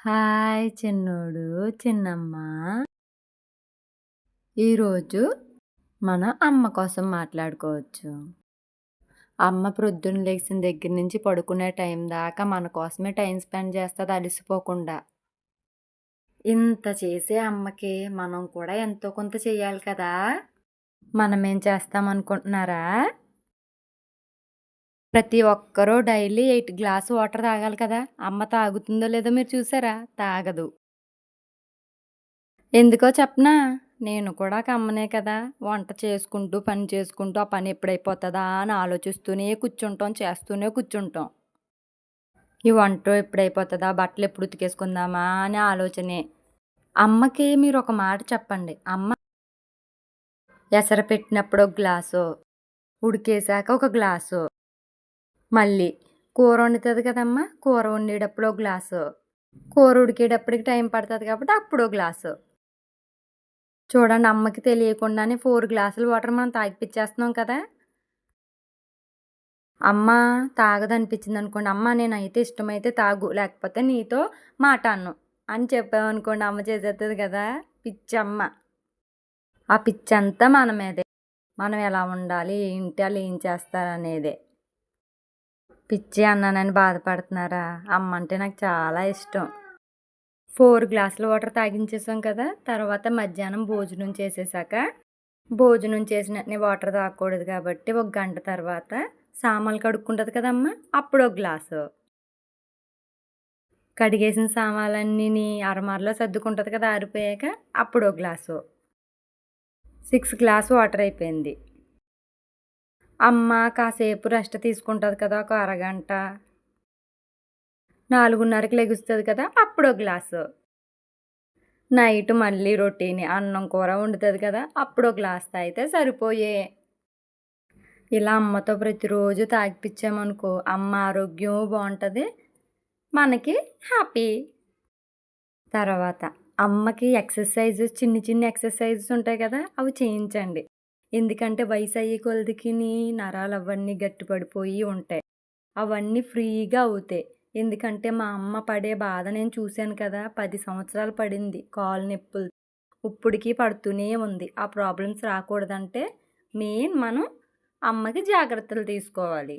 Hi చిన్నోడు, చిన్నమ్మ. ఈరోజు మనం అమ్మ కోసం మాట్లాడుకోవచ్చు. అమ్మ ప్రొద్దున లెగిసిన దగ్గర నుంచి పడుకునే టైం దాకా మన కోసమే టైం స్పెండ్ చేస్తుంది అలసిపోకుండా. ఇంత చేసే అమ్మకి మనం కూడా ఎంతో కొంత చెయ్యాలి కదా! మనమేం చేస్తామనుకుంటున్నారా? ప్రతి ఒక్కరూ డైలీ 8 గ్లాస్ వాటర్ తాగాలి కదా! అమ్మ తాగుతుందో లేదో మీరు చూసారా? తాగదు. ఎందుకో చెప్పనా? నేను కూడా ఒక అమ్మనే కదా! వంట చేసుకుంటూ, పని చేసుకుంటూ, ఆ పని ఎప్పుడైపోతదా అని ఆలోచిస్తూనే కూర్చుంటాం, చేస్తూనే కూర్చుంటాం. ఈ వంట ఎప్పుడైపోతదా, బట్టలు ఎప్పుడు ఉతికేసుకుందామా అని ఆలోచనే. అమ్మకి మీరొక మాట చెప్పండి. అమ్మ ఎసరు పెట్టినప్పుడు ఒక గ్లాసు, ఉడికేశాక ఒక గ్లాసు, మళ్ళీ కూర వండుతుంది కదమ్మా! కూర వండేటప్పుడు ఒక గ్లాసు, కూర ఉడికేటప్పటికి టైం పడుతుంది కాబట్టి అప్పుడో గ్లాసు. చూడండి, అమ్మకి తెలియకుండానే 4 గ్లాసుల వాటర్ మనం తాగిపిచ్చేస్తున్నాం కదా! అమ్మ తాగదనిపించిందనుకోండి, "అమ్మ నేనైతే ఇష్టమైతే తాగు, లేకపోతే నీతో మాటాడను" అని చెప్పామనుకోండి, అమ్మ చేసేస్తది కదా! పిచ్చమ్మ. ఆ పిచ్చంతా మన మీదే. మనం ఎలా ఉండాలి, ఏంటి, ఆళ్ళేం చేస్తారనేదే. పిచ్చి అన్నానని బాధపడుతున్నారా? అమ్మ అంటే నాకు చాలా ఇష్టం. 4 గ్లాసుల వాటర్ తాగించేసాం కదా! తర్వాత మధ్యాహ్నం భోజనం చేసేసాక, భోజనం చేసిన వెంటనే వాటర్ తాగకూడదు కాబట్టి ఒక గంట తర్వాత సామాన్లు కడుక్కుంటుంది కదమ్మ! అప్పుడో గ్లాసు. కడిగేసిన సామాన్లన్నీని అరమరలో సర్దుకుంటుంది కదా ఆరిపోయాక, అప్పుడో గ్లాసు. 6 గ్లాస్ వాటర్ అయిపోయింది. అమ్మ కాసేపు రెస్ట్ తీసుకుంటుంది కదా ఒక అరగంట. 4:30కి లెగుస్తుంది కదా, అప్పుడో గ్లాసు. నైట్ మళ్ళీ రొటీనే, అన్నం కూర వండుతుంది కదా, అప్పుడో గ్లాస్ తాగితే సరిపోయే. ఇలా అమ్మతో ప్రతిరోజు తాగిపిచ్చామనుకో, అమ్మ ఆరోగ్యం బాగుంటుంది, మనకి హ్యాపీ. తర్వాత అమ్మకి ఎక్సర్సైజెస్, చిన్ని ఎక్సర్సైజెస్ ఉంటాయి కదా, అవి చేయించండి. ఎందుకంటే వయసు అయ్యే కొలదికి నరాలు అవన్నీ గట్టిపడిపోయి ఉంటాయి. అవన్నీ ఫ్రీగా అవుతాయి. ఎందుకంటే మా అమ్మ పడే బాధ నేను చూశాను కదా! 10 సంవత్సరాలు పడింది కాలు నొప్పులు. ఇప్పటికీ పడుతూనే ఉంది. ఆ ప్రాబ్లమ్స్ రాకూడదంటే మెయిన్ మనం అమ్మకి జాగ్రత్తలు తీసుకోవాలి.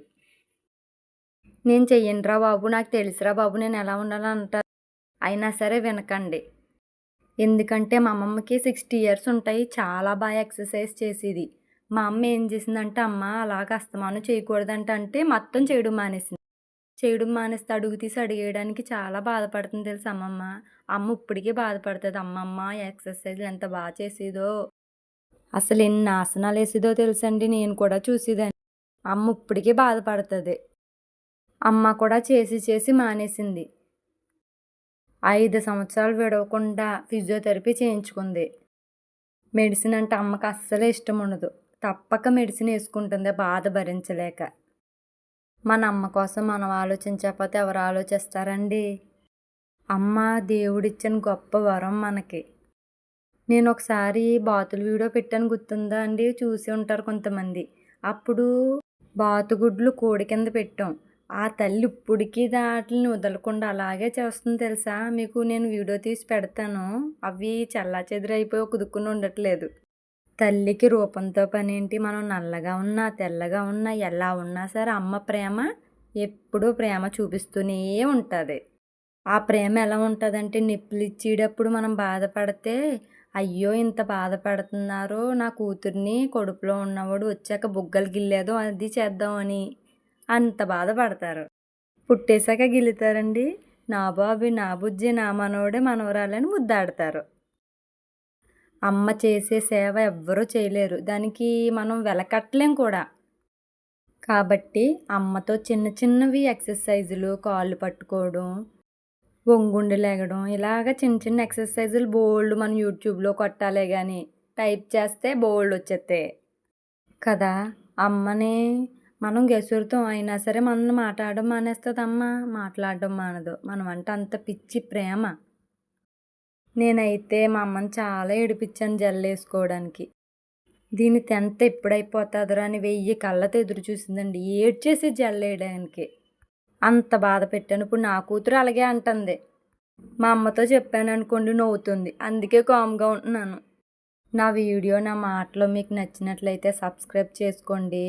నేను చెయ్యనురా బాబు, నాకు తెలుసురా బాబు నేను ఎలా ఉండాలో అంటారు. అయినా సరే వినకండి. ఎందుకంటే మా అమ్మమ్మకి 60 ఇయర్స్ ఉంటాయి. చాలా బాగా ఎక్సర్సైజ్ చేసేది. మా అమ్మ ఏం చేసిందంటే, అమ్మ అలాగ అస్తమానం చేయకూడదంటే మొత్తం చేయడం మానేసింది. చేయడం మానేస్తే అడుగు తీసి అడిగేయడానికి చాలా బాధపడుతుంది తెలుసా అమ్మమ్మ. అమ్మ ఇప్పటికీ బాధపడుతుంది. అమ్మమ్మ ఎక్సర్సైజ్లు ఎంత బాగా చేసేదో, అసలు ఎన్ని ఆసనాలు వేసేదో తెలుసండి, నేను కూడా చూసేదాన్ని. అమ్మ ఇప్పటికీ బాధపడుతుంది. అమ్మ కూడా చేసి చేసి మానేసింది. 5 సంవత్సరాలు విడవకుండా ఫిజియోథెరపీ చేయించుకుంది. మెడిసిన్ అంటే అమ్మకి అస్సలే ఇష్టం ఉండదు. తప్పక మెడిసిన్ వేసుకుంటుంది బాధ భరించలేక. మన అమ్మ కోసం మనం ఆలోచించకపోతే ఎవరు ఆలోచిస్తారండి? అమ్మ దేవుడిచ్చిన గొప్ప వరం మనకి. నేను ఒకసారి బాతుల వీడియో పెట్టాను, గుర్తుందా అండి? చూసి ఉంటారు కొంతమంది. అప్పుడు బాతుగుడ్లు కోడి కింద పెట్టాం. ఆ తల్లి ఇప్పటికీ వాటిని వదలకుండా అలాగే చేస్తుంది తెలుసా? మీకు నేను వీడియో తీసి పెడతాను. అవి చెల్లాచెదురైపోయి కుదుక్కుని ఉండట్లేదు. తల్లికి రూపంతో పనేంటి? మనం నల్లగా ఉన్నా, తెల్లగా ఉన్నా, ఎలా ఉన్నా సరే అమ్మ ప్రేమ ఎప్పుడూ ప్రేమ చూపిస్తూనే ఉంటుంది. ఆ ప్రేమ ఎలా ఉంటుందంటే, నొప్పులు ఇచ్చేటప్పుడు మనం బాధపడితే, అయ్యో ఇంత బాధపడుతున్నారో నా కూతుర్ని కడుపులో ఉన్నవాడు వచ్చాక బుగ్గలు గిల్లేదో అది చేద్దామని అంత బాధపడతారు. పుట్టేశాక గిల్లుతారండి. నా బాబు, నా బుజ్జి, నా మనవడే, మనవరాలని ముద్దాడతారు. అమ్మ చేసే సేవ ఎవ్వరూ చేయలేరు. దానికి మనం వెలకట్టలేం కూడా. కాబట్టి అమ్మతో చిన్న చిన్నవి ఎక్సర్సైజులు, కాళ్ళు పట్టుకోవడం, వంగుండి లెగడం, ఇలాగ చిన్న చిన్న ఎక్సర్సైజులు బోల్డు మనం యూట్యూబ్లో కొట్టాలే కానీ టైప్ చేస్తే బోల్డ్ వచ్చేస్తాయి కదా. అమ్మని మనం గెసురుతాం, అయినా సరే మనల్ని మాట్లాడడం మానేస్తుంది అమ్మ. మాట్లాడడం మానదు. మనం అంటే అంత పిచ్చి ప్రేమ. నేనైతే మా అమ్మని చాలా ఏడిపించాను జల్లేసుకోవడానికి. దీని 10th ఎప్పుడైపోతుందిరా అని 1000 కళ్ళతో ఎదురు చూసిందండి. ఏడ్చేసి జల్లేయడానికి. అంత బాధ పెట్టాను. ఇప్పుడు నా కూతురు అలాగే అంటుంది. మా అమ్మతో చెప్పాననుకోండి నవ్వుతుంది. అందుకే కామ్‌గా ఉంటున్నాను. నా వీడియో, నా మాటలు మీకు నచ్చినట్లయితే సబ్స్క్రైబ్ చేసుకోండి.